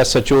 SHO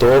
2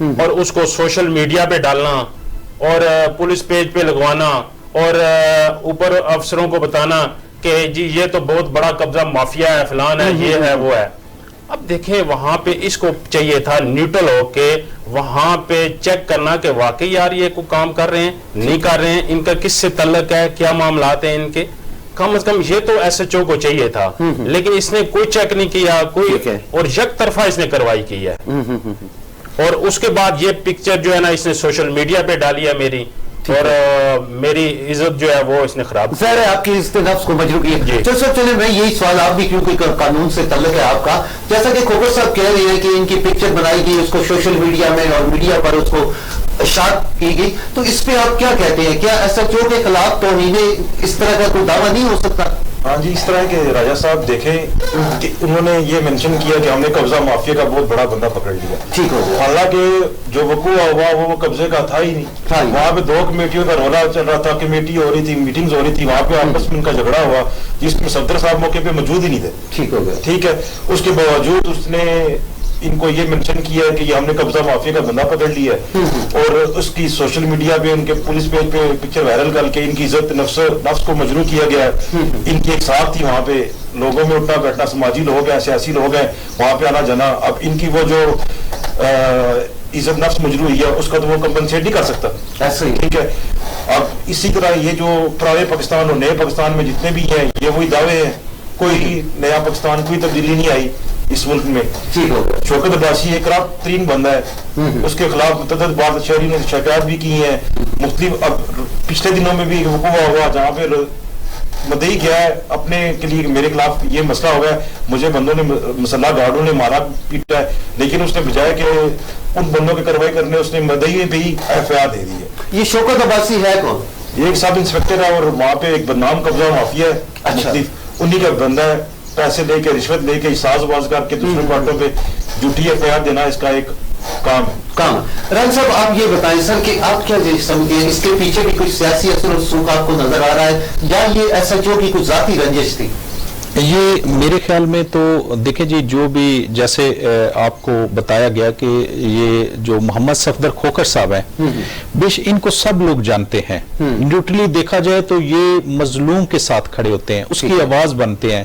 اور اس کو social media پہ ڈالنا اور پولیس پیج پہ لگوانا اور اوپر افسروں کو بتانا کہ جی یہ تو بہت بڑا قبضہ مافیا ہے، فلان ہے، یہ ہے، وہ ہے. اب دیکھیں وہاں پہ اس کو چاہیے تھا نیوٹرل ہو کے وہاں پہ چیک کرنا کہ واقعی یار یہ کوئی کام کر رہے ہیں، نہیں کر رہے ہیں، ان کا کس سے تعلق ہے، کیا معاملات ہیں ان کے. کم از کم یہ تو ایس ایچ او کو چاہیے تھا، لیکن اس نے کوئی چیک نہیں کیا، کوئی، اور یک طرفہ اس نے کارروائی کی ہے. اور اس کے بعد یہ پکچر جو ہے نا اس نے سوشل میڈیا پہ ڈالی ہے میری، اور میری عزت جو ہے وہ اس نے خراب. ظاہر ہے آپ کی عزت نفس کو مجروح کی ہے. تو سر چلے میں یہی سوال، آپ بھی کیونکہ قانون سے تعلق ہے آپ کا، جیسا کہ کھوکھر صاحب کہہ رہے ہیں کہ ان کی پکچر بنائی گئی، اس کو سوشل میڈیا میں اور میڈیا پر اس کو اشاعت کی گئی، تو اس پہ آپ کیا کہتے ہیں؟ کیا ایس ایچ او کے خلاف توہین اس طرح کا کوئی دعویٰ نہیں ہو سکتا؟ ہاں جی، اس طرح کے راجہ صاحب دیکھیں کہ انہوں نے یہ مینشن کیا کہ ہم نے قبضہ مافیا کا بہت بڑا بندہ پکڑ لیا. ٹھیک ہو گیا. حالانکہ جو وقوع ہوا وہ قبضے کا تھا ہی نہیں. وہاں پہ 2 کمیٹیوں کا رولا چل رہا تھا، کمیٹی ہو رہی تھی، میٹنگز ہو رہی تھی، وہاں پہ آپس میں ان کا جھگڑا ہوا جس میں صدر صاحب موقع پہ موجود ہی نہیں تھے. ٹھیک ہو گیا. ٹھیک ہے. اس کے باوجود اس نے ان کو یہ مینشن کیا ہے کہ یہ ہم نے قبضہ مافیا کا بندہ پکڑ لیا ہے، اور اس کی سوشل میڈیا پہ ان کے پولیس پیج پہ پکچر وائرل کر کے ان کی عزت نفس کو مجروح کیا گیا ہے. ان کی ایک ساتھ تھی وہاں پہ، لوگوں میں اٹھنا بیٹھنا، سماجی لوگ ہیں، سیاسی لوگ ہیں، وہاں پہ آنا جانا. اب ان کی وہ جو عزت نفس مجروح ہوئی ہے اس کا تو وہ کمپنسیٹ نہیں کر سکتا. ایسے ہی. ٹھیک ہے. اب اسی طرح یہ جو پرانے پاکستان اور نئے پاکستان میں جتنے بھی ہیں یہ وہی دعوے ہیں. کوئی نیا پاکستان، کوئی تبدیلی نہیں آئی اس ملک میں. شوکت عباسی ایک کرپٹ ترین بندہ ہے، اس کے خلاف متعدد بار شہری نے شکایات بھی کی ہیں مختلف. اب پچھلے دنوں میں بھی وقوع ہوا جہاں پہ مدعی گیا ہے اپنے کے لیے میرے خلاف یہ مسئلہ ہو گیا، مجھے بندوں نے مسلح گارڈوں نے مارا پیٹا ہے، لیکن اس نے بجائے کہ ان بندوں کی کارروائی کرنے اس نے مدعی پہ ہی ایف آئی آر دے دی ہے. یہ شوکت عباسی ہے کون؟ یہ ایک سب انسپیکٹر ہے اور وہاں پہ ایک بدنام قبضہ مافیا ہے مختلف، انہی کا بندہ ہے. پیسے لے کے، رشوت لے کے، ساز باز کر کے دوسرے باتوں پہ جھوٹی ایف آئی آر دینا اس کا ایک کام ہے. رنگ صاحب آپ یہ بتائیں سر کہ آپ کیا سمجھتے ہیں اس کے پیچھے بھی کچھ سیاسی اثر و رسوخ آپ کو نظر آ رہا ہے یا یہ ایس ایچ او کی کچھ ذاتی رنجش تھی؟ یہ میرے خیال میں تو دیکھیں جی، جو بھی جیسے آپ کو بتایا گیا کہ یہ جو محمد صفدر کھوکھر صاحب ہیں، بیش ان کو سب لوگ جانتے ہیں. نیوٹرلی دیکھا جائے تو یہ مظلوم کے ساتھ کھڑے ہوتے ہیں، اس کی آواز بنتے ہیں.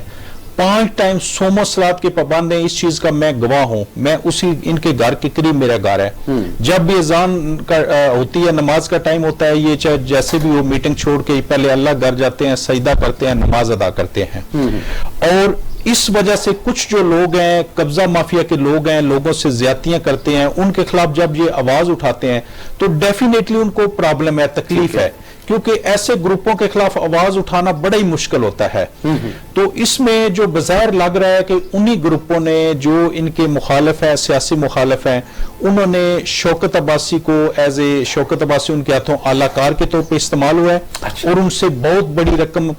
5 ٹائم سومو صلات کے پابند ہیں، اس چیز کا میں گواہ ہوں. میں اسی ان کے گھر کے قریب میرا گھر ہے. جب بھی اذان ہوتی ہے، نماز کا ٹائم ہوتا ہے، یہ چاہے جیسے بھی وہ میٹنگ چھوڑ کے پہلے اللہ گھر جاتے ہیں، سجدہ کرتے ہیں، نماز ادا کرتے ہیں. اور اس وجہ سے کچھ جو لوگ ہیں، قبضہ مافیا کے لوگ ہیں، لوگوں سے زیادتیاں کرتے ہیں، ان کے خلاف جب یہ آواز اٹھاتے ہیں تو ڈیفینیٹلی ان کو پرابلم ہے، تکلیف ہے، کیونکہ ایسے گروپوں کے خلاف آواز اٹھانا بڑا ہی مشکل ہوتا ہے. تو اس میں جو بظاہر لگ رہا ہے کہ انہی گروپوں نے جو ان کے مخالف ہیں، سیاسی مخالف ہیں، انہوں نے شوکت عباسی کو ایز اے شوکت عباسی ان کے ہاتھوں اعلی کار کے طور پہ استعمال ہوا ہے اور ان سے بہت بڑی رقم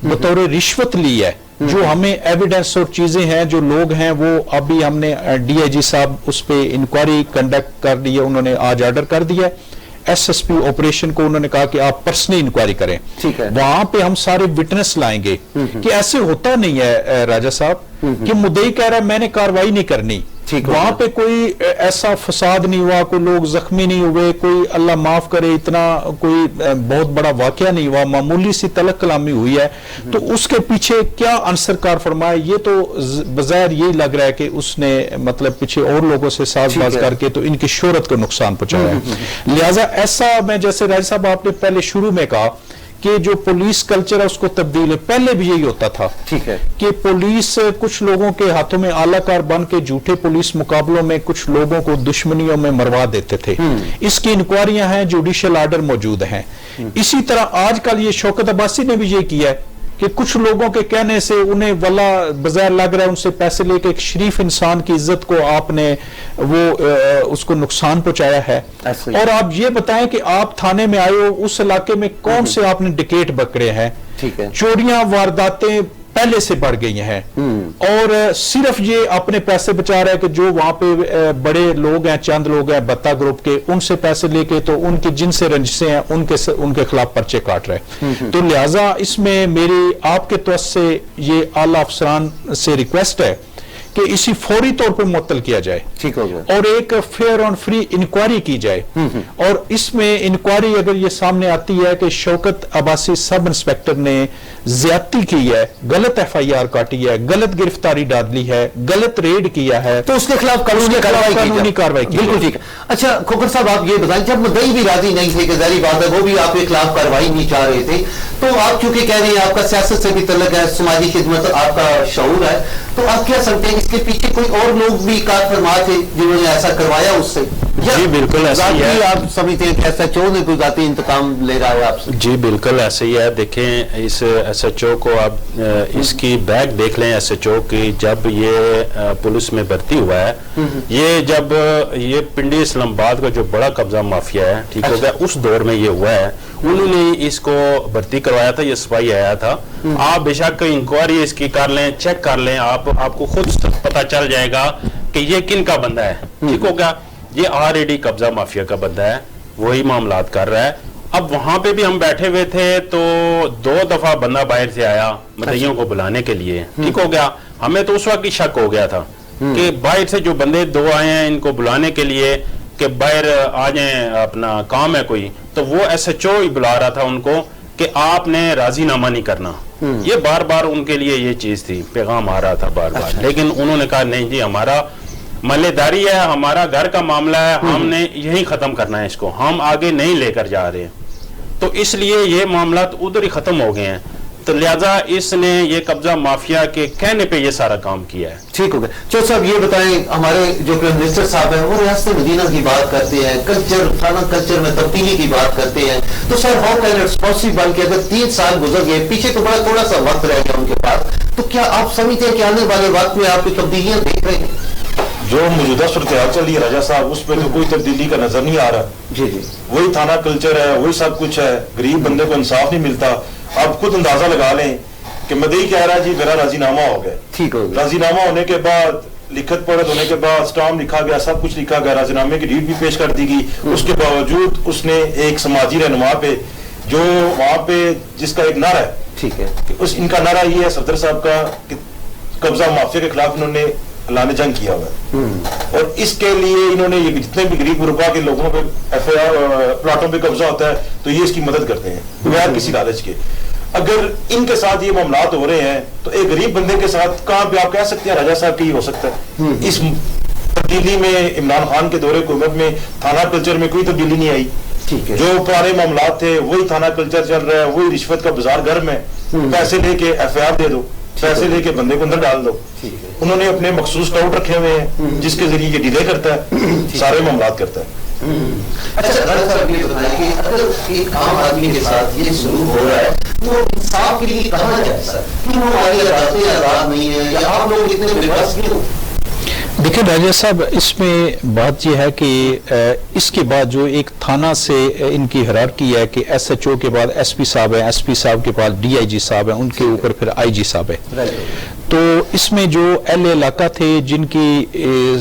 بطور رشوت لی ہے. جو ہمیں ایویڈنس اور چیزیں ہیں، جو لوگ ہیں، وہ ابھی ہم نے ڈی آئی جی صاحب اس پہ انکوائری کنڈکٹ کر دی ہے، انہوں نے آج آرڈر کر دیا ہے. ایس ایس پی آپریشن کو انہوں نے کہا کہ آپ پرسنلی انکوائری کریں. وہاں پہ ہم سارے وٹنس لائیں گے کہ ایسے ہوتا نہیں ہے راجہ صاحب کہ مدعی کہہ رہا ہے میں نے کاروائی نہیں کرنی. وہاں پہ کوئی ایسا فساد نہیں ہوا، کوئی لوگ زخمی نہیں ہوئے، کوئی اللہ معاف کرے اتنا کوئی بہت بڑا واقعہ نہیں ہوا، معمولی سی تلق کلامی ہوئی ہے. تو اس کے پیچھے کیا عنصر کار فرمایا، یہ تو بظاہر یہی لگ رہا ہے کہ اس نے مطلب پیچھے اور لوگوں سے ساز باز کر کے تو ان کی شہرت کو نقصان پہنچایا ہے. لہٰذا ایسا میں جیسے راج صاحب آپ نے پہلے شروع میں کہا کہ جو پولیس کلچر ہے اس کو تبدیل ہے، پہلے بھی یہی ہوتا تھا کہ پولیس کچھ لوگوں کے ہاتھوں میں اعلی کار بن کے جھوٹے پولیس مقابلوں میں کچھ لوگوں کو دشمنیوں میں مروا دیتے تھے. اس کی انکوائریاں ہیں، جوڈیشل آرڈر موجود ہیں. اسی طرح آج کل یہ شوکت عباسی نے بھی یہ کیا ہے کہ کچھ لوگوں کے کہنے سے انہیں واللہ بظاہر لگ رہا ہے ان سے پیسے لے کے ایک شریف انسان کی عزت کو آپ نے وہ اس کو نقصان پہنچایا ہے. اور آپ یہ بتائیں کہ آپ تھانے میں آئے ہو، اس علاقے میں کون سے آپ نے ڈکیٹ پکڑے ہیں؟ چوریاں وارداتیں پہلے سے بڑھ گئی ہیں اور صرف یہ اپنے پیسے بچا رہا ہے کہ جو وہاں پہ بڑے لوگ ہیں، چند لوگ ہیں بتا گروپ کے، ان سے پیسے لے کے تو ان کی جن سے رنجشیں ہیں ان کے خلاف پرچے کاٹ رہے. تو لہٰذا اس میں میری آپ کے توسط سے یہ اعلیٰ افسران سے ریکویسٹ ہے کہ اسی فوری طور پر معطل کیا جائے, ٹھیک ہو گیا, اور ایک فیئر اور فری انکوائری کی جائے. اور اس میں انکوائری اگر یہ سامنے آتی ہے کہ شوکت عباسی سب انسپیکٹر نے زیادتی کی ہے, غلط ایف آئی آر کاٹی ہے, غلط گرفتاری ڈالی ہے, غلط ریڈ کیا ہے, تو اس کے خلاف قانونی کارروائی کی. بالکل ٹھیک ہے. اچھا کھوکھر صاحب آپ یہ بتائیں, جب مدعی بھی راضی نہیں تھے کہ ظاہری بات ہے وہ بھی آپ کے خلاف کارروائی نہیں چاہ رہے تھے, تو آپ چونکہ کہہ رہے ہیں آپ کا سیاست سے بھی تعلق ہے, سماجی خدمت آپ کا شعور ہے, تو آپ کیا سمجھتے ہیں اس کے پیچھے کوئی اور لوگ بھی کار فرما تھے جنہوں نے ایسا کروایا اس سے؟ جی بالکل ایسا ہی ہے. آپ سمجھتے ہیں کہ ایس ایچ او نے کوئی ذاتی انتقام لے رہا ہے آپ سے؟ جی بالکل ایسا ہی ہے. دیکھیں اس ایس ایچ او کو آپ اس کی بیک دیکھ لیں, ایس ایچ او کی جب یہ پولیس میں بھرتی ہوا ہے, یہ جب یہ پنڈی اسلام آباد کا جو بڑا قبضہ مافیا ہے, ٹھیک ہو گیا, اس دور میں یہ ہوا ہے, انہوں نے اس کو بھرتی کروایا تھا, یہ سپاہی آیا تھا. آپ بے شک انکوائری اس کی کر لیں, چیک کر لیں, آپ کو خود پتہ چل جائے گا کہ یہ کن کا بندہ ہے, ٹھیک ہو گیا. یہ آلریڈی قبضہ مافیا کا بندہ ہے, وہی معاملات کر رہا ہے. اب وہاں پہ بھی ہم بیٹھے ہوئے تھے تو 2 دفعہ بندہ باہر سے آیا مدعیوں کو بلانے کے لیے, ٹھیک ہو گیا. ہمیں تو اس وقت ہی شک ہو گیا تھا کہ باہر سے جو بندے 2 آئے ہیں ان کو بلانے کے لیے کہ باہر آ جائیں, اپنا کام ہے کوئی, تو وہ ایس ایچ او ہی بلا رہا تھا ان کو کہ آپ نے راضی نامہ نہیں کرنا. یہ بار بار ان کے لیے یہ چیز تھی, پیغام آ رہا تھا بار بار, لیکن انہوں نے کہا نہیں جی ہمارا محلے داری ہے, ہمارا گھر کا معاملہ ہے, ہم نے یہی ختم کرنا ہے اس کو, ہم آگے نہیں لے کر جا رہے. تو اس لیے یہ معاملات ادھر ہی ختم ہو گئے ہیں, تو لہذا اس نے یہ قبضہ مافیا کے کہنے پہ یہ سارا کام کیا ہے. ٹھیک ہو گیا. چودھری صاحب یہ بتائیں, ہمارے جو پرائم منسٹر صاحب ہیں وہ ریاست مدینہ کی بات کرتے ہیں, کلچر تھانہ کلچر میں تبدیلی کی بات کرتے ہیں, تو sir how can it's possible کہ اگر 3 سال گزر گئے, پیچھے تو بڑا تھوڑا سا وقت رہ گیا ان کے پاس, تو کیا آپ سمجھتے ہیں کہ آنے والے وقت میں آپ کی تبدیلیاں دیکھ رہے ہیں؟ جو موجودہ صورتحال چل رہی ہے راجہ صاحب, اس پہ تو کوئی تبدیلی کا نظر نہیں آ رہا. جی جی, وہی تھانہ کلچر ہے, وہی سب کچھ ہے, غریب بندے کو انصاف نہیں ملتا. آپ خود اندازہ لگا لیں کہ مدعی کہہ رہا ہے جی میرا راضی نامہ ہو گیا, ٹھیک ہو گیا, راضی نامہ ہونے کے بعد لکھت پڑھت ہونے کے بعد اسٹامپ لکھا گیا, سب کچھ لکھا گیا, راضی نامے کی ڈیٹ بھی پیش کر دی گئی. اس کے باوجود اس نے ایک سماجی رہنما پہ جو وہاں پہ جس کا ایک نعرہ ہے, ٹھیک ہے, اس ان کا نعرہ یہ ہے صفدر صاحب کا کہ قبضہ مافیا کے خلاف انہوں نے اعلان جنگ کیا ہوا ہے, اور اس کے لیے انہوں نے یہ جتنے بھی غریب غربا کے لوگوں پہ ایف آئی آر پلاٹوں پہ قبضہ ہوتا ہے تو یہ اس کی مدد کرتے ہیں بغیر کسی لالچ کے. اگر ان کے ساتھ یہ معاملات ہو رہے ہیں تو ایک غریب بندے کے ساتھ کہاں پہ آپ کہہ سکتے ہیں راجہ صاحب کی ہو سکتا ہے؟ اس تبدیلی میں عمران خان کے دور حکومت میں تھانہ کلچر میں کوئی تبدیلی نہیں آئی. ٹھیک ہے, جو پرانے معاملات تھے وہی تھانہ کلچر چل رہا ہے, وہی رشوت کا بازار گھر میں, پیسے لے کے ایف آئی آر دے دو, پیسے لے کے بندے کو اندر ڈال دو. انہوں نے اپنے مخصوص ٹاؤٹ رکھے ہوئے ہیں جس کے ذریعے یہ ڈیلے کرتا ہے, سارے معاملات کرتا ہے. اچھا راجہ صاحب یہ بتائیں کہ اگر ایک عام آدمی کے ساتھ یہ سلوک ہو رہا ہے تو انصاف کے لیے کہاں جائے سر؟ کیوں ہماری عدالتیں آزاد نہیں ہیں, یا آپ لوگ اتنے بے بس کیوں؟ دیکھیں راجہ صاحب, اس میں بات یہ ہے کہ اس کے بعد جو ایک تھانہ سے ان کی ہیرارکی ہے کہ ایس ایچ او کے بعد ایس پی صاحب ہیں, ایس پی صاحب کے بعد ڈی آئی جی صاحب ہیں, ان کے اوپر پھر آئی جی صاحب ہے. تو اس میں جو اہل علاقہ تھے جن کی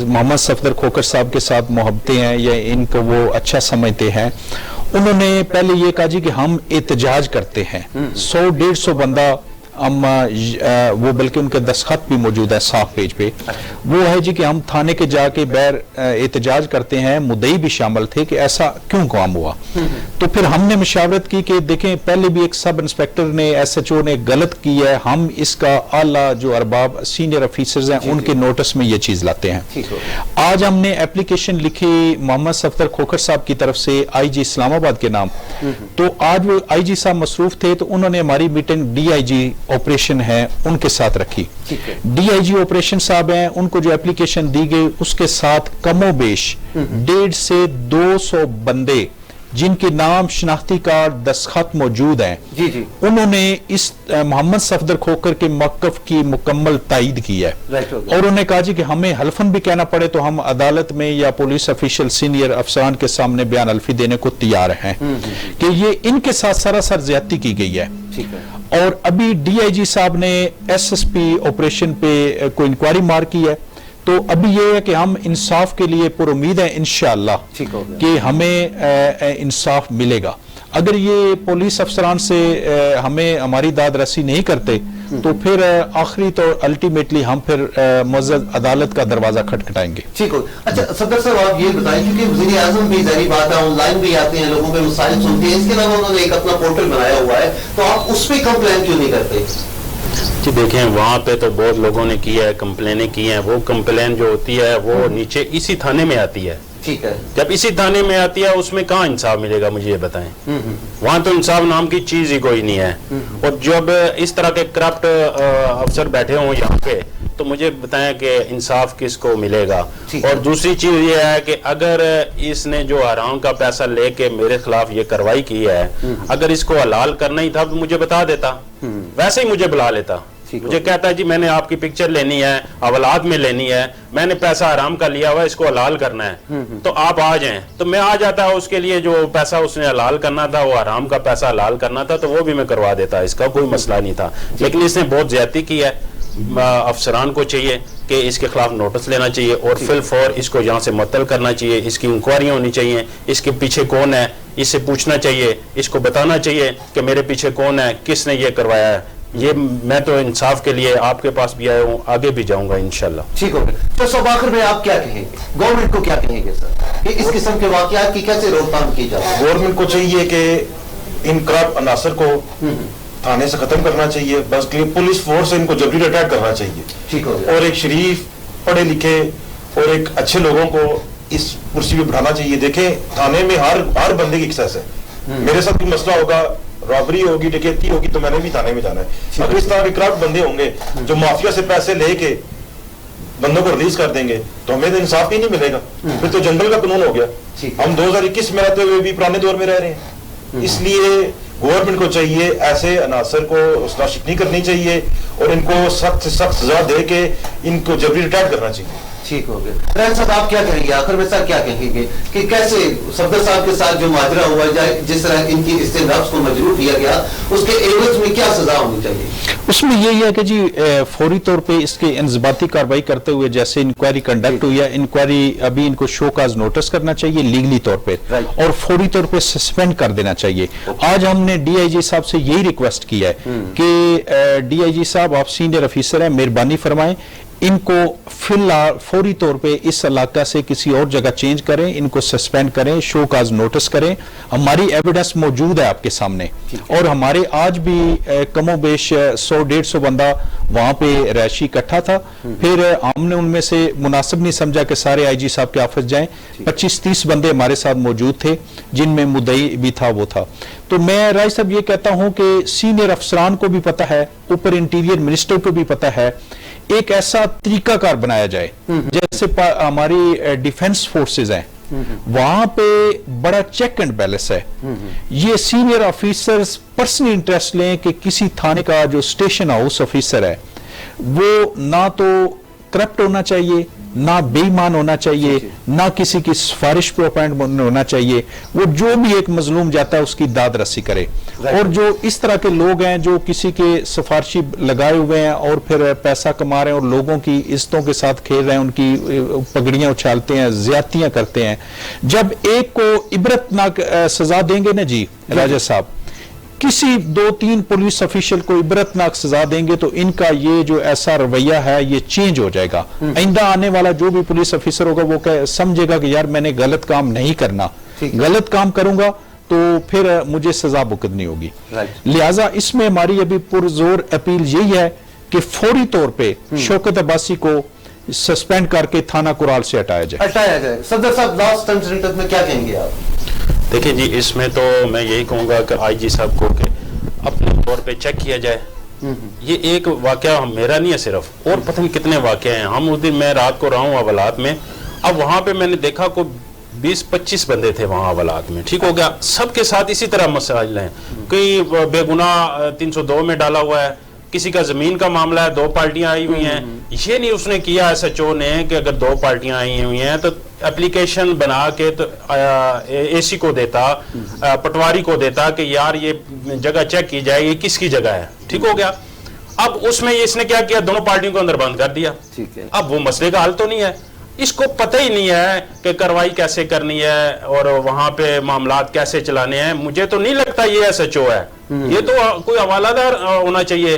محمد صفدر کھوکھر صاحب کے ساتھ محبتیں ہیں یا ان کو وہ اچھا سمجھتے ہیں, انہوں نے پہلے یہ کہا جی کہ ہم احتجاج کرتے ہیں, 100-150 بندہ ہم وہ, بلکہ ان کے دستخط بھی موجود ہے صاف پیج پہ, وہ ہے جی کہ ہم تھانے کے جا کے بیر احتجاج کرتے ہیں, مدعی بھی شامل تھے کہ ایسا کیوں کام ہوا. تو پھر ہم نے مشاورت کی کہ دیکھیں پہلے بھی ایک سب انسپیکٹر نے, ایس ایچ او نے غلط کی ہے, ہم اس کا اعلیٰ جو ارباب سینئر افیسرز ہیں ان کے نوٹس میں یہ چیز لاتے ہیں. آج ہم نے اپلیکیشن لکھی محمد صفدر کھوکھر صاحب کی طرف سے آئی جی اسلام آباد کے نام, تو آج وہ آئی جی صاحب مصروف تھے تو انہوں نے ہماری meeting D I G operation ہے ان کے ساتھ رکھی. ڈی آئی جی آپریشن صاحب ہیں, ان کو جو اپلیکیشن دی گئی اس کے ساتھ کم و بیش 150 سے 200 بندے جن کے نام, شناختی کارڈ, دستخط موجود ہیں, انہوں نے اس محمد صفدر کھوکھر کے موقف کی مکمل تائید کی ہے. اور انہوں نے کہا جی کہ ہمیں حلفاً بھی کہنا پڑے تو ہم عدالت میں یا پولیس افیشل سینئر افسران کے سامنے بیان حلفی دینے کو تیار ہیں کہ یہ ان کے ساتھ سراسر زیادتی کی گئی ہے. اور ابھی ڈی آئی جی صاحب نے ایس ایس پی آپریشن پہ کوئی انکوائری مار کی ہے, تو ابھی یہ ہے کہ ہم انصاف کے لیے پر امید ہیں انشاءاللہ کہ ہمیں انصاف ملے گا. اگر یہ پولیس افسران سے ہمیں ہماری داد رسی نہیں کرتے تو پھر آخری تو الٹیمیٹلی ہم پھر معزز عدالت کا دروازہ کھٹکھٹائیں گے. ٹھیک ہو. اچھا صدر صاحب آپ یہ بتائیں, کیونکہ وزیر اعظم بھی ظاہری بات ہے آن لائن بھی آتے ہیں, لوگوں کے مسائل سنتے ہیں, اس کے علاوہ انہوں نے ایک اپنا پورٹل بنایا ہوا ہے, تو آپ اس پہ کمپلین کیوں نہیں کرتے؟ جی دیکھیں, وہاں پہ تو بہت لوگوں نے کیا ہے, کمپلینیں کی ہیں. وہ کمپلین جو ہوتی ہے وہ نیچے اسی تھانے میں آتی ہے. ٹھیک ہے. جب جب اسی تھانے میں آتی ہے اس میں کہاں انصاف ملے گا, مجھے یہ بتائیں. وہاں تو انصاف نام کی چیز ہی کوئی نہیں ہے. اور جب اس طرح کے کرپٹ افسر بیٹھے ہوں یہاں پہ, تو مجھے بتائیں کہ انصاف کس کو ملے گا. اور دوسری چیز یہ ہے کہ اگر اس نے جو حرام کا پیسہ لے کے میرے خلاف یہ کارروائی کی ہے, اگر اس کو حلال کرنا ہی تھا تو مجھے بتا دیتا, ویسے ہی مجھے بلا لیتا. مجھے کہتا ہے جی میں نے آپ کی پکچر لینی ہے, حوالات میں لینی ہے, میں نے پیسہ حرام کا لیا ہوا ہے, اس کو حلال کرنا ہے, تو آپ آ جائیں. تو میں آ جاتا. اس کے لیے جو پیسہ اس نے حلال کرنا تھا, وہ حرام کا پیسہ حلال کرنا تھا, تو وہ بھی میں کروا دیتا, اس کا کوئی مسئلہ نہیں تھا. لیکن اس نے بہت زیادتی کی ہے. افسران کو چاہیے کہ اس کے خلاف نوٹس لینا چاہیے اور فی الفور اس کو یہاں سے معطل کرنا چاہیے. اس کی انکوائری ہونی چاہیے, اس کے پیچھے کون ہے اس سے پوچھنا چاہیے, اس کو بتانا چاہیے کہ میرے پیچھے کون ہے, کس نے یہ کروایا ہے. یہ میں تو انصاف کے لیے آپ کے پاس بھی آیا ہوں, آگے بھی جاؤں گا انشاءاللہ. ٹھیک ہو گیا. تو سب آخر میں آپ کیا کہیں گے, گورنمنٹ کو کیا کہیں گے سر, کہ اس قسم کے واقعات کی کیسے روک تھام کی جائے؟ گورنمنٹ کو چاہیے کہ ان کرپٹ عناصر کو تھانے سے ختم کرنا چاہیے. بس پولیس فورس سے ان کو جبری ریٹائر کرنا چاہیے. ٹھیک ہو گیا. اور ایک شریف پڑھے لکھے اور ایک اچھے لوگوں کو اس کرسی پہ بٹھانا چاہیے. دیکھیں تھانے میں ہر بندے کی ایکسیس ہے. میرے ساتھ بھی مسئلہ ہوگا, رابری ہوگی, ڈکیتی ہوگی, تو میں نے بھی تھانے میں جانا ہے. اگر اس طرح کے کرپٹ بندے ہوں گے جو مافیا سے پیسے لے کے بندوں کو ریلیز کر دیں گے, تو ہمیں تو انصاف ہی نہیں ملے گا. پھر تو جنگل کا قانون ہو گیا. ہم 2021 میں رہتے ہوئے بھی پرانے دور میں رہ رہے ہیں. اس لیے گورنمنٹ کو چاہیے ایسے عناصر کو حوصلہ شکنی کرنی چاہیے اور ان کو سخت سے سخت سزا دے کے ان کو جبری ریٹائر کرنا چاہیے. ٹھیک ہو گیا. رحم صاحب آپ کیا کہیں گے آخر میں, سر کیا کہیں گے کہ کیسے صفدر صاحب کے ساتھ جو ماجرا ہوا جائے, جس طرح ان کی استنافس کو مجروح کیا گیا, اس کے عوض میں کیا سزا ہونی چاہیے؟ اس میں یہی ہے کہ جی فوری طور پہ اس کے انضباطی کارروائی کرتے ہوئے, جیسے انکوائری کنڈکٹ ہوئی ہے, انکوائری ابھی ان کو شو کاز نوٹس کرنا چاہیے لیگلی طور پہ, اور فوری طور پہ سسپینڈ کر دینا چاہیے. آج ہم نے ڈی آئی جی صاحب سے یہی ریکویسٹ کی ہے کہ ڈی آئی جی صاحب آپ سینئر افیسر ہیں, مہربانی فرمائیں ان کو فوری طور پہ اس علاقہ سے کسی اور جگہ چینج کریں, ان کو سسپینڈ کریں, شو کاز نوٹس کریں. ہماری ایویڈنس موجود ہے آپ کے سامنے, اور ہمارے آج بھی کم و بیش 100-150 بندہ وہاں پہ رہائشی اکٹھا تھا. پھر ہم نے ان میں سے مناسب نہیں سمجھا کہ سارے آئی جی صاحب کے آفس جائیں. 25-30 بندے ہمارے ساتھ موجود تھے جن میں مدعی بھی تھا, وہ تھا. تو میں رائے صاحب یہ کہتا ہوں کہ سینئر افسران کو بھی پتہ ہے, اوپر انٹیریئر منسٹر کو بھی پتہ ہے, ایک ایسا طریقہ کار بنایا جائے جیسے ہماری ڈیفنس فورسز ہیں, وہاں پہ بڑا چیک اینڈ بیلنس ہے. یہ سینئر آفیسرز پرسنل انٹرسٹ لیں کہ کسی تھانے کا جو اسٹیشن ہاؤس آفیسر ہے وہ نہ تو کرپٹ ہونا چاہیے, نہ بے ایمان ہونا چاہیے, نہ کسی کی سفارش پہ اپائنٹمنٹ ہونا چاہیے. وہ جو بھی ایک مظلوم جاتا ہے اس کی داد رسی کرے. اور جو اس طرح کے لوگ ہیں جو کسی کے سفارشی لگائے ہوئے ہیں اور پھر پیسہ کما رہے ہیں اور لوگوں کی عزتوں کے ساتھ کھیل رہے ہیں, ان کی پگڑیاں اچھالتے ہیں, زیادتیاں کرتے ہیں, جب ایک کو عبرتناک سزا دیں گے نا جی راجہ صاحب, کسی 2-3 پولیس افیشل کو عبرتناک سزا دیں گے تو ان کا یہ جو ایسا رویہ ہے یہ چینج ہو جائے گا. آئندہ آنے والا جو بھی پولیس افیسر ہوگا وہ سمجھے گا کہ یار میں نے غلط کام نہیں کرنا, غلط کام کروں گا تو پھر مجھے سزا بھگتنی ہوگی. لہٰذا اس میں ہماری ابھی پرزور اپیل یہی ہے کہ فوری طور پہ شوکت عباسی کو سسپینڈ کر کے تھانہ کورال سے ہٹایا جائے. صدر صاحب لاسٹ سینٹنس میں کیا کہیں گے آپ؟ دیکھیں جی, اس میں تو میں یہی کہوں گا کہ آئی جی صاحب کو کہ اپنے طور پہ چیک کیا جائے. یہ ایک واقعہ میرا نہیں ہے صرف, اور پتہ نہیں کتنے واقعے ہیں. ہم اس دن میں رات کو رہا ہوں حوالات میں, اب وہاں پہ میں نے دیکھا کوئی 20-25 بندے تھے وہاں حوالات میں. ٹھیک ہو گیا, سب کے ساتھ اسی طرح مسائل ہیں. کوئی بے گناہ 302 میں ڈالا ہوا ہے, کسی کا زمین کا معاملہ ہے, 2 پارٹیاں آئی ہوئی ہیں. یہ نہیں اس نے کیا ایس ایچ او نے کہ اگر 2 پارٹیاں آئی ہوئی ہیں تو اپلیکیشن بنا کے تو اے سی کو دیتا, پٹواری کو دیتا کہ یار یہ جگہ چیک کی جائے, یہ کس کی جگہ ہے. ٹھیک ہو گیا. اب اس میں اس نے کیا کیا, دونوں پارٹیوں کو اندر بند کر دیا. اب وہ مسئلے کا حل تو نہیں ہے, اس کو پتہ ہی نہیں ہے کہ کارروائی کیسے کرنی ہے اور وہاں پہ معاملات کیسے چلانے ہیں. مجھے تو نہیں لگتا یہ ایس ایچ او ہے, یہ تو کوئی حوالہ دار ہونا چاہیے.